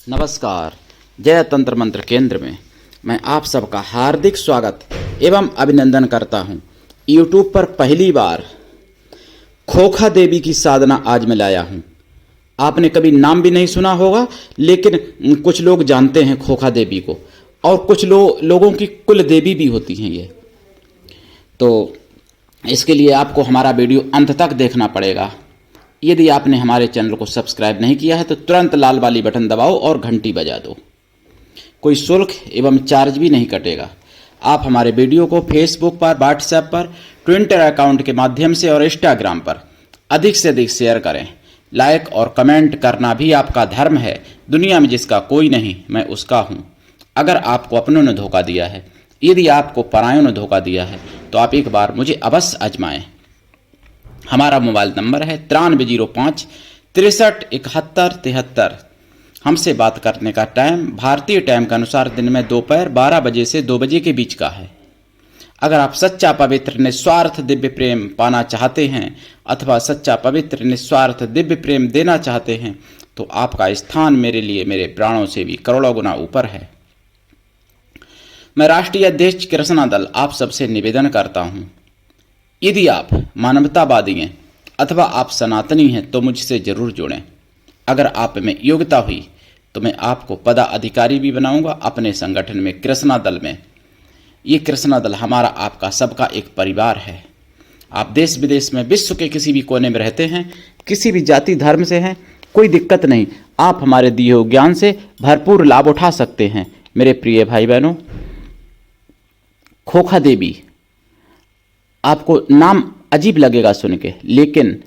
नमस्कार। जय तंत्र मंत्र केंद्र में मैं आप सबका हार्दिक स्वागत एवं अभिनंदन करता हूं। YouTube पर पहली बार खोखा देवी की साधना आज मैं लाया हूं। आपने कभी नाम भी नहीं सुना होगा, लेकिन कुछ लोग जानते हैं खोखा देवी को, और कुछ लोगों की कुल देवी भी होती हैं ये। तो इसके लिए आपको हमारा वीडियो अंत तक देखना पड़ेगा। यदि आपने हमारे चैनल को सब्सक्राइब नहीं किया है तो तुरंत लाल वाली बटन दबाओ और घंटी बजा दो। कोई शुल्क एवं चार्ज भी नहीं कटेगा। आप हमारे वीडियो को फेसबुक पर, व्हाट्सएप पर, ट्विटर अकाउंट के माध्यम से और इंस्टाग्राम पर अधिक से अधिक शेयर करें। लाइक और कमेंट करना भी आपका धर्म है। दुनिया में जिसका कोई नहीं, मैं उसका हूँ। अगर आपको अपनों ने धोखा दिया है, यदि आपको परायों ने धोखा दिया है, तो आप एक बार मुझे अवश्य आजमाएं। हमारा मोबाइल नंबर है 9305 63 71 73। हमसे बात करने का टाइम भारतीय टाइम के अनुसार दिन में दोपहर 12 बजे से 2 बजे के बीच का है। अगर आप सच्चा पवित्र निस्वार्थ दिव्य प्रेम पाना चाहते हैं अथवा सच्चा पवित्र निस्वार्थ दिव्य प्रेम देना चाहते हैं, तो आपका स्थान मेरे लिए मेरे प्राणों से भी करोड़ों गुना ऊपर है। मैं राष्ट्रीय अध्यक्ष कृष्णा दल आप सबसे निवेदन करता हूं, यदि आप मानवतावादी हैं अथवा आप सनातनी हैं तो मुझसे जरूर जुड़ें। अगर आप में योग्यता हुई तो मैं आपको पदाधिकारी भी बनाऊंगा अपने संगठन में, कृष्णा दल में। ये कृष्णा दल हमारा आपका सबका एक परिवार है। आप देश विदेश में, विश्व के किसी भी कोने में रहते हैं, किसी भी जाति धर्म से हैं, कोई दिक्कत नहीं। आप हमारे दिए हुए ज्ञान से भरपूर लाभ उठा सकते हैं। मेरे प्रिय भाई बहनों, खोखा देवी, आपको नाम अजीब लगेगा सुन के, लेकिन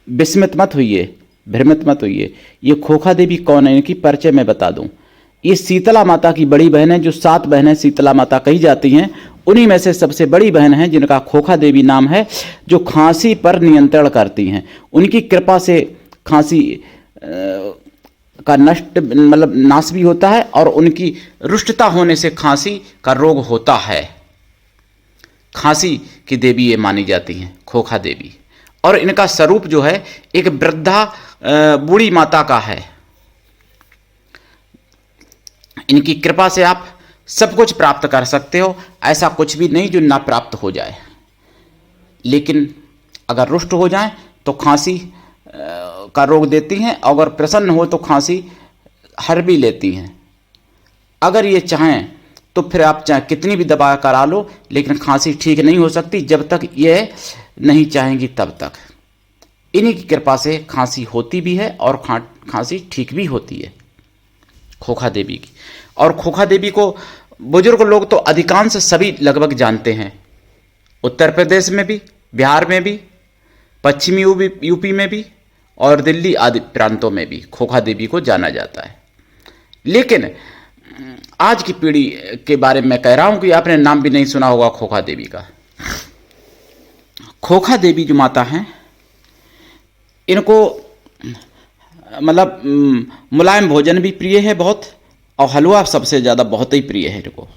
विस्मित मत होइए, भ्रमित मत होइए। ये खोखा देवी कौन है, इनकी परिचय मैं बता दूं। ये शीतला माता की बड़ी बहन है। जो 7 बहनें शीतला माता कही जाती हैं, उन्हीं में से सबसे बड़ी बहन है जिनका खोखा देवी नाम है, जो खांसी पर नियंत्रण करती हैं। उनकी कृपा से खांसी का नाश भी होता है, और उनकी रुष्टता होने से खांसी का रोग होता है। खांसी की देवी ये मानी जाती हैं, खोखा देवी। और इनका स्वरूप जो है एक वृद्धा बूढ़ी माता का है। इनकी कृपा से आप सब कुछ प्राप्त कर सकते हो। ऐसा कुछ भी नहीं जो ना प्राप्त हो जाए, लेकिन अगर रुष्ट हो जाए तो खांसी का रोग देती हैं, अगर प्रसन्न हो तो खांसी हर भी लेती हैं। अगर ये चाहें तो फिर आप चाहे कितनी भी दवा करा लो, लेकिन खांसी ठीक नहीं हो सकती जब तक ये नहीं चाहेंगी तब तक। इन्हीं की कृपा से खांसी होती भी है और खांसी ठीक भी होती है खोखा देवी की। और खोखा देवी को बुजुर्ग लोग तो अधिकांश सभी लगभग जानते हैं। उत्तर प्रदेश में भी, बिहार में भी, पश्चिमी यूपी में भी और दिल्ली आदि प्रांतों में भी खोखा देवी को जाना जाता है। लेकिन आज की पीढ़ी के बारे में मैं कह रहा हूं कि आपने नाम भी नहीं सुना होगा खोखा देवी का। खोखा देवी जो माता हैं, इनको मुलायम भोजन भी प्रिय है बहुत, और हलवा सबसे ज़्यादा बहुत ही प्रिय है इनको,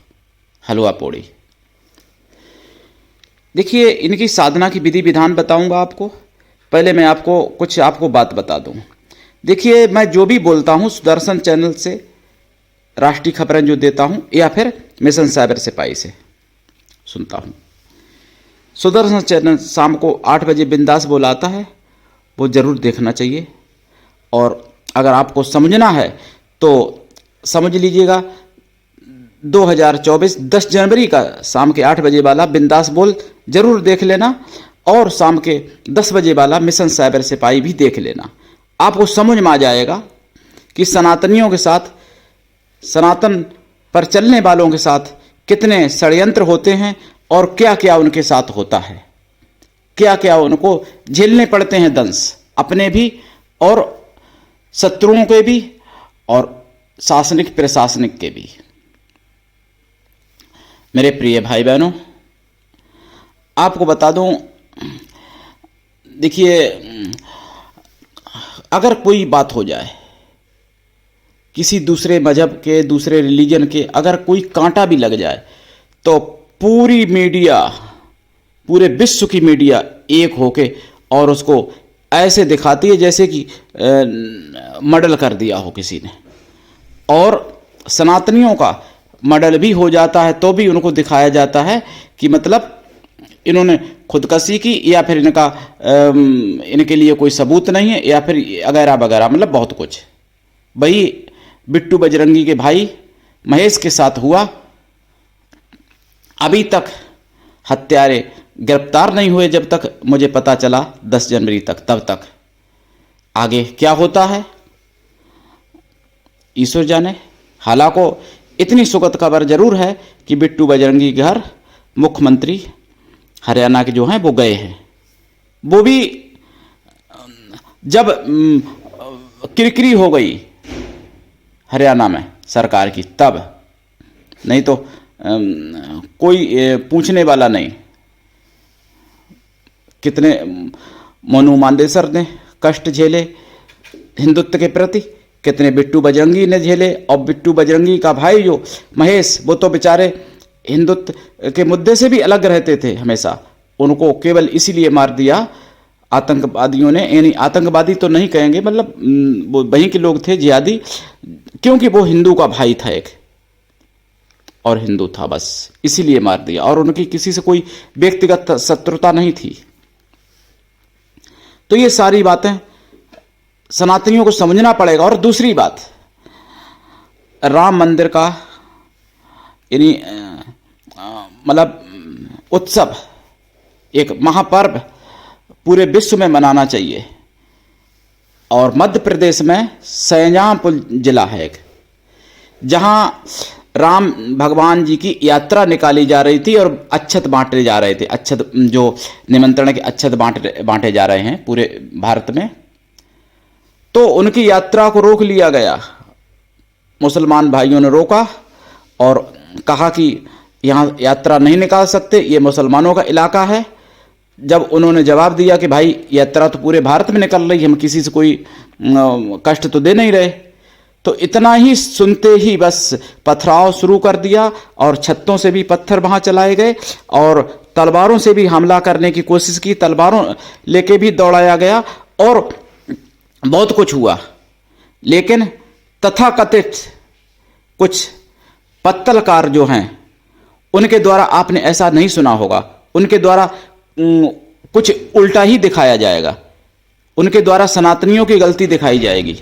हलवा पूड़ी। देखिए, इनकी साधना की विधि विधान बताऊंगा आपको। पहले मैं आपको बात बता दूं। देखिए, मैं जो भी बोलता हूं सुदर्शन चैनल से, राष्ट्रीय खबरें जो देता हूं, या फिर मिशन साइबर सिपाही से सुनता हूं। सुदर्शन चैनल शाम को 8 बजे बिंदास बोलाता है, वो ज़रूर देखना चाहिए। और अगर आपको समझना है तो समझ लीजिएगा, 2024 10 जनवरी का शाम के 8 बजे वाला बिंदास बोल जरूर देख लेना, और शाम के 10 बजे वाला मिशन साइबर सिपाही भी देख लेना। आपको समझ में आ जाएगा कि सनातनियों के साथ, सनातन पर चलने वालों के साथ कितने षड्यंत्र होते हैं, और क्या क्या उनके साथ होता है, क्या क्या उनको झेलने पड़ते हैं दंश, अपने भी और शत्रुओं के भी और शासनिक प्रशासनिक के भी। मेरे प्रिय भाई बहनों, आपको बता दूं, देखिए, अगर कोई बात हो जाए किसी दूसरे मजहब के, दूसरे रिलीजन के, अगर कोई कांटा भी लग जाए तो पूरी मीडिया, पूरे विश्व की मीडिया एक होके और उसको ऐसे दिखाती है जैसे कि मर्डर कर दिया हो किसी ने। और सनातनियों का मर्डर भी हो जाता है तो भी उनको दिखाया जाता है कि मतलब इन्होंने खुदकशी की, या फिर इनके लिए कोई सबूत नहीं है, या फिर वगैरह वगैरह, मतलब बहुत कुछ। वही बिट्टू बजरंगी के भाई महेश के साथ हुआ। अभी तक हत्यारे गिरफ्तार नहीं हुए जब तक मुझे पता चला 10 जनवरी तक। तब तक आगे क्या होता है ईश्वर जाने। हालांकि इतनी सुखद खबर जरूर है कि बिट्टू बजरंगी के घर मुख्यमंत्री हरियाणा के जो हैं वो गए हैं। वो भी जब किरकिरी हो गई हरियाणा में सरकार की, तब, नहीं तो कोई पूछने वाला नहीं। कितने मोनू मांदेसर ने कष्ट झेले हिंदुत्व के प्रति, कितने बिट्टू बजरंगी ने झेले। और बिट्टू बजरंगी का भाई जो महेश, वो तो बेचारे हिंदुत्व के मुद्दे से भी अलग रहते थे हमेशा। उनको केवल इसीलिए मार दिया आतंकवादियों ने, यानी आतंकवादी तो नहीं कहेंगे, मतलब वो वहीं के लोग थे, जिहादी, क्योंकि वो हिंदू का भाई था एक और हिंदू था, बस इसीलिए मार दिया। और उनकी किसी से कोई व्यक्तिगत शत्रुता नहीं थी। तो ये सारी बातें सनातनियों को समझना पड़ेगा। और दूसरी बात, राम मंदिर का यानी मतलब उत्सव, एक महापर्व पूरे विश्व में मनाना चाहिए। और मध्य प्रदेश में शाहजहांपुर जिला है एक, जहां राम भगवान जी की यात्रा निकाली जा रही थी और अक्षत बांटे जा रहे थे। अक्षत, जो निमंत्रण के अक्षत बांटे जा रहे हैं पूरे भारत में, तो उनकी यात्रा को रोक लिया गया। मुसलमान भाइयों ने रोका और कहा कि यहाँ यात्रा नहीं निकाल सकते, ये मुसलमानों का इलाका है। जब उन्होंने जवाब दिया कि भाई यात्रा तो पूरे भारत में निकल रही है, हम किसी से कोई कष्ट तो दे नहीं रहे, तो इतना ही सुनते ही बस पथराव शुरू कर दिया और छत्तों से भी पत्थर वहां चलाए गए और तलवारों से भी हमला करने की कोशिश की, तलवारों लेके भी दौड़ाया गया और बहुत कुछ हुआ। लेकिन तथाकथित कुछ पत्तलकार जो हैं, उनके द्वारा आपने ऐसा नहीं सुना होगा, उनके द्वारा कुछ उल्टा ही दिखाया जाएगा, उनके द्वारा सनातनियों की गलती दिखाई जाएगी।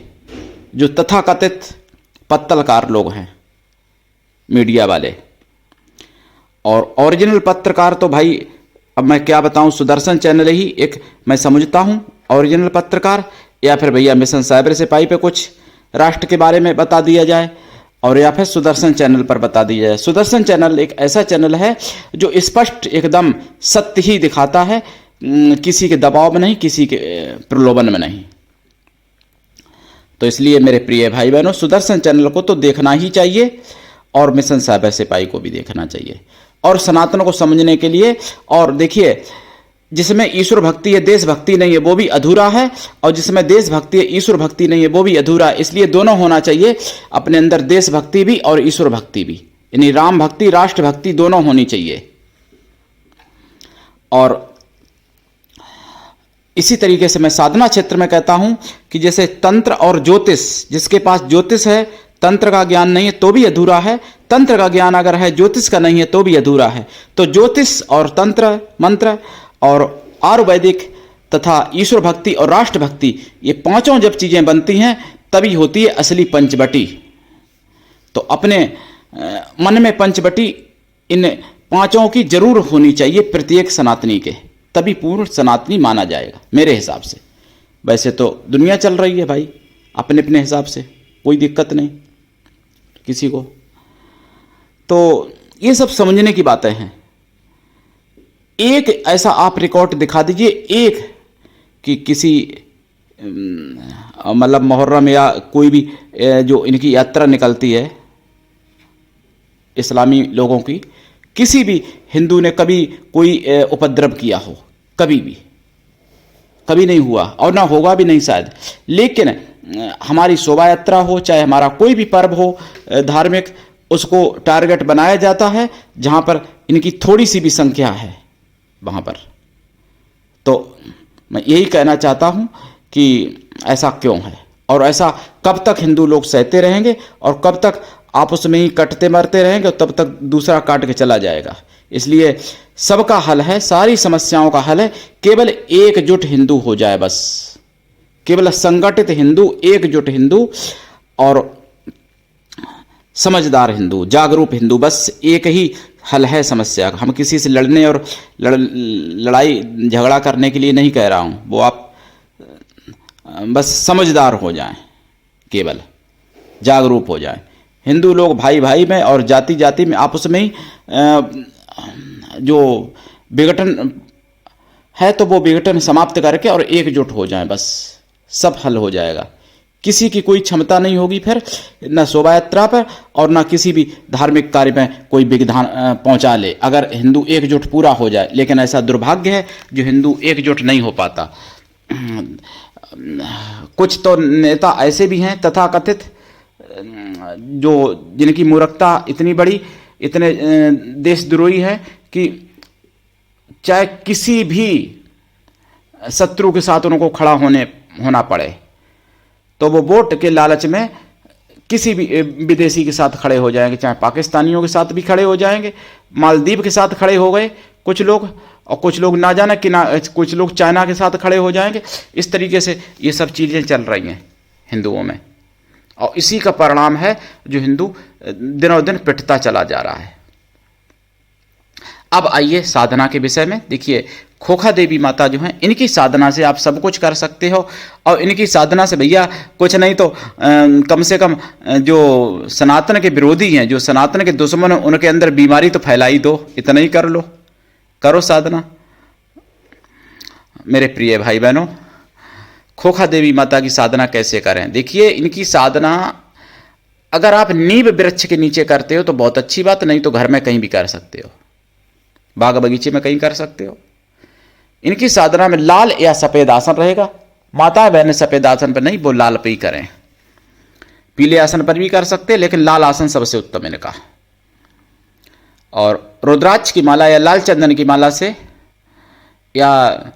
जो तथाकथित पत्तलकार लोग हैं, मीडिया वाले। और ओरिजिनल पत्रकार तो भाई अब मैं क्या बताऊं, सुदर्शन चैनल ही एक मैं समझता हूं ओरिजिनल पत्रकार, या फिर भैया मिशन साइबर सिपाही पे कुछ राष्ट्र के बारे में बता दिया जाए, और या फिर सुदर्शन चैनल पर बता दिया जाए। सुदर्शन चैनल एक ऐसा चैनल है जो स्पष्ट एकदम सत्य ही दिखाता है, किसी के दबाव में नहीं, किसी के प्रलोभन में नहीं। तो इसलिए मेरे प्रिय भाई बहनों, सुदर्शन चैनल को तो देखना ही चाहिए और मिशन साइबर सिपाही को भी देखना चाहिए। और सनातन को समझने के लिए, और देखिए, जिसमें ईश्वर भक्ति है देशभक्ति नहीं है वो भी अधूरा है, और जिसमें देशभक्ति है ईश्वर भक्ति नहीं है वो भी अधूरा है। इसलिए दोनों होना चाहिए अपने अंदर, देशभक्ति भी और ईश्वर भक्ति भी, यानी राम भक्ति राष्ट्र भक्ति दोनों होनी चाहिए। और इसी तरीके से मैं साधना क्षेत्र में कहता हूं कि जैसे तंत्र और ज्योतिष, जिसके पास ज्योतिष है, तंत्र का ज्ञान नहीं है तो भी अधूरा है, तंत्र का ज्ञान अगर है ज्योतिष का नहीं है तो भी अधूरा है। तो ज्योतिष और तंत्र मंत्र और आयुर्वैदिक तथा ईश्वर भक्ति और राष्ट्र भक्ति, ये पांचों जब चीजें बनती हैं तभी होती है असली पंचवटी। तो अपने मन में पंचवटी इन पांचों की जरूर होनी चाहिए प्रत्येक सनातनी के, तभी पूर्ण सनातनी माना जाएगा मेरे हिसाब से। वैसे तो दुनिया चल रही है भाई अपने अपने हिसाब से, कोई दिक्कत नहीं किसी को। तो ये सब समझने की बातें हैं। एक ऐसा आप रिकॉर्ड दिखा दीजिए, एक कि किसी मतलब मुहर्रम या कोई भी जो इनकी यात्रा निकलती है इस्लामी लोगों की, किसी भी हिंदू ने कभी कोई उपद्रव किया हो, कभी नहीं हुआ और ना होगा भी नहीं शायद। लेकिन हमारी शोभा यात्रा हो, चाहे हमारा कोई भी पर्व हो धार्मिक, उसको टारगेट बनाया जाता है जहां पर इनकी थोड़ी सी भी संख्या है वहां पर। तो मैं यही कहना चाहता हूँ कि ऐसा क्यों है और ऐसा कब तक हिंदू लोग सहते रहेंगे और कब तक आपस में ही कटते मरते रहेंगे और तब तक दूसरा काट के चला जाएगा। इसलिए सबका हल है, सारी समस्याओं का हल है, केवल एकजुट हिंदू हो जाए बस, केवल संगठित हिंदू, एकजुट हिंदू और समझदार हिंदू, जागरूक हिंदू, बस एक ही हल है समस्या का। हम किसी से लड़ने और लड़ाई झगड़ा करने के लिए नहीं कह रहा हूँ, वो आप बस समझदार हो जाएं, केवल जागरूक हो जाएं। हिंदू लोग भाई भाई में और जाति जाति में आपस में ही जो विघटन है तो वो विघटन समाप्त करके और एकजुट हो जाएं, बस सब हल हो जाएगा। किसी की कोई क्षमता नहीं होगी फिर न शोभा यात्रा पर और न किसी भी धार्मिक कार्य में कोई विघ्न पहुंचा ले, अगर हिंदू एकजुट पूरा हो जाए। लेकिन ऐसा दुर्भाग्य है जो हिंदू एकजुट नहीं हो पाता। कुछ तो नेता ऐसे भी हैं तथाकथित जो जिनकी मूर्खता इतनी बड़ी, इतने देशद्रोही है कि चाहे किसी भी शत्रु के साथ उनको खड़ा होना पड़े तो वो वोट के लालच में किसी भी विदेशी के साथ खड़े हो जाएंगे, चाहे पाकिस्तानियों के साथ भी खड़े हो जाएंगे, मालदीव के साथ खड़े हो गए कुछ लोग, और कुछ लोग ना जाने कि ना कुछ लोग चाइना के साथ खड़े हो जाएंगे। इस तरीके से ये सब चीज़ें चल रही हैं हिंदुओं में और इसी का परिणाम है जो हिंदू दिनों दिन पिटता चला जा रहा है। अब आइए साधना के विषय में। देखिए, खोखा देवी माता जो हैं, इनकी साधना से आप सब कुछ कर सकते हो और इनकी साधना से भैया कुछ नहीं तो कम से कम जो सनातन के विरोधी हैं, जो सनातन के दुश्मन हैं, उनके अंदर बीमारी तो फैलाई दो, इतना ही कर लो, करो साधना। मेरे प्रिय भाई बहनों, खोखा देवी माता की साधना कैसे करें? देखिए, इनकी साधना अगर आप नीम वृक्ष के नीचे करते हो तो बहुत अच्छी बात, नहीं तो घर में कहीं भी कर सकते हो, बाग बगीचे में कहीं कर सकते हो। इनकी साधना में लाल या सफेद आसन रहेगा। माताएं बहनें सफेद आसन पर नहीं, वो लाल पे ही करें। पीले आसन पर भी कर सकते हैं, लेकिन लाल आसन सबसे उत्तम इनका। और रुद्राक्ष की माला या लाल चंदन की माला से या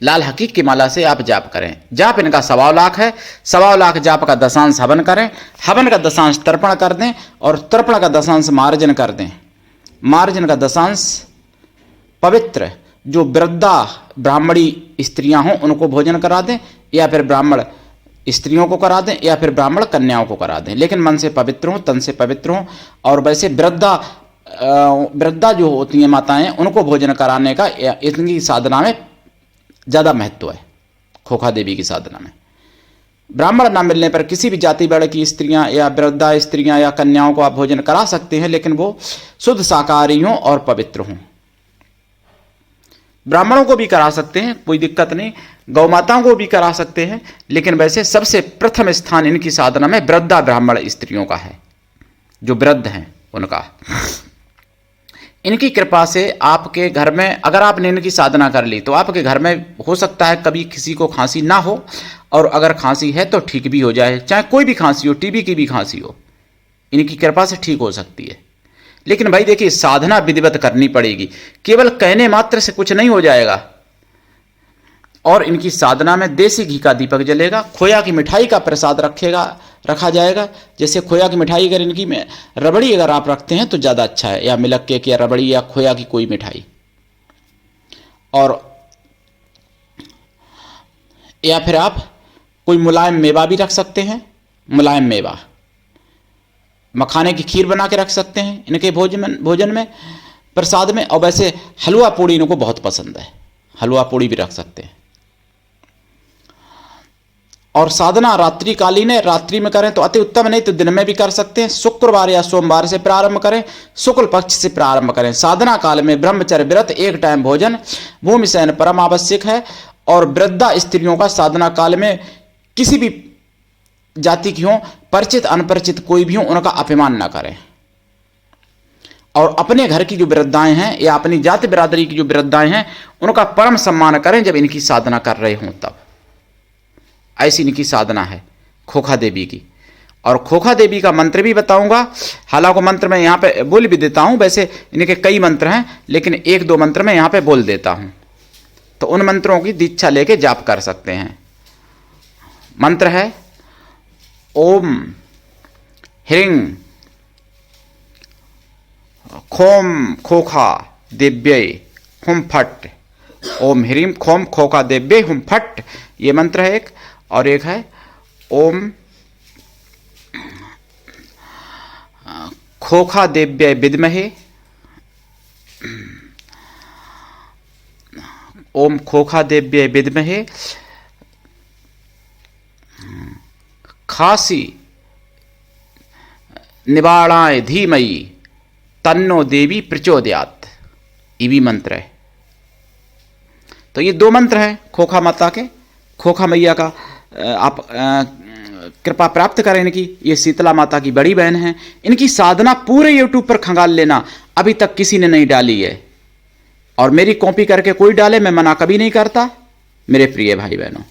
लाल हकीक की माला से आप जाप करें। जाप इनका 1.25 लाख है। 1.25 लाख जाप का दशांश हवन करें, हवन का दशांश तर्पण कर दें और तर्पण का दशांश मार्जन कर दें। मार्जन का दशांश पवित्र जो वृद्धा ब्राह्मणी स्त्रियां हों उनको भोजन करा दें, या फिर ब्राह्मण स्त्रियों को करा दें, या फिर ब्राह्मण कन्याओं को करा दें, लेकिन मन से पवित्र हों, तन से पवित्र हों। और वैसे वृद्धा जो होती हैं माताएं, उनको भोजन कराने का इनकी साधना में ज़्यादा महत्व है। खोखा देवी की साधना में ब्राह्मण ना मिलने पर किसी भी जाति वर्ग की स्त्रियां या वृद्धा स्त्रियां या कन्याओं को आप भोजन करा सकते हैं, लेकिन वो शुद्ध शाकाहारी हों और पवित्र हों। ब्राह्मणों को भी करा सकते हैं, कोई दिक्कत नहीं, गौ माताओं को भी करा सकते हैं, लेकिन वैसे सबसे प्रथम स्थान इनकी साधना में वृद्धा ब्राह्मण स्त्रियों का है, जो वृद्ध हैं उनका। इनकी कृपा से आपके घर में अगर आपने इनकी साधना कर ली तो आपके घर में हो सकता है कभी किसी को खांसी ना हो, और अगर खांसी है तो ठीक भी हो जाए, चाहे कोई भी खांसी हो, टीबी की भी खांसी हो, इनकी कृपा से ठीक हो सकती है। लेकिन भाई देखिए, साधना विधिवत करनी पड़ेगी, केवल कहने मात्र से कुछ नहीं हो जाएगा। और इनकी साधना में देसी घी का दीपक जलेगा, खोया की मिठाई का प्रसाद रखा जाएगा। जैसे खोया की मिठाई अगर इनकी में रबड़ी अगर आप रखते हैं तो ज़्यादा अच्छा है, या मिल्क केक या रबड़ी या खोया की कोई मिठाई, और या फिर आप कोई मुलायम मेवा भी रख सकते हैं, मुलायम मेवा, मखाने की खीर बना के रख सकते हैं इनके भोजन में, प्रसाद में। और वैसे हलवा पूड़ी इनको बहुत पसंद है, हलवा पूड़ी भी रख सकते हैं। और साधना रात्रिकालीन है, रात्रि में करें तो अति उत्तम, नहीं तो दिन में भी कर सकते हैं। शुक्रवार या सोमवार से प्रारंभ करें, शुक्ल पक्ष से प्रारंभ करें। साधना काल में ब्रह्मचर्य व्रत, एक टाइम भोजन, भूमि शयन परम आवश्यक है। और वृद्धा स्त्रियों का साधना काल में किसी भी जाति की हो, परिचित अनपरिचित कोई भी हो, उनका अपमान ना करें। और अपने घर की जो वृद्धाएं हैं या अपनी जाति बिरादरी की जो वृद्धाएं हैं, उनका परम सम्मान करें जब इनकी साधना कर रहे हों तब। ऐसी इनकी साधना है खोखा देवी की। और खोखा देवी का मंत्र भी बताऊंगा, हालांकि मंत्र मैं यहाँ पे बोल भी देता हूँ, वैसे इनके कई मंत्र हैं, लेकिन 1-2 मंत्र मैं यहाँ पे बोल देता हूँ। तो उन मंत्रों की दीक्षा लेके जाप कर सकते हैं। मंत्र है ओम ह्रीं खोम खोखा देव्यै हुम फट। ओम ह्रीं खोम खोखा देव्यै हुम फट, ये मंत्र है एक। और एक है ओम खोखा देव्यै विद्महे, ओम खोखा देव्यै विद्महे खासी निवाणाय धीमहि तन्नो देवी प्रचोदयात्, ये भी मंत्र है। तो ये 2 मंत्र हैं खोखा माता के, खोखा मैया का आप कृपा प्राप्त करें इनकी। ये शीतला माता की बड़ी बहन है। इनकी साधना पूरे यूट्यूब पर खंगाल लेना, अभी तक किसी ने नहीं डाली है। और मेरी कॉपी करके कोई डाले, मैं मना कभी नहीं करता मेरे प्रिय भाई बहनों।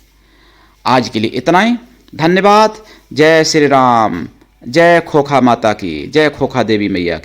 आज के लिए इतना ही, धन्यवाद। जय श्री राम, जय खोखा माता की, जय खोखा देवी मैया की।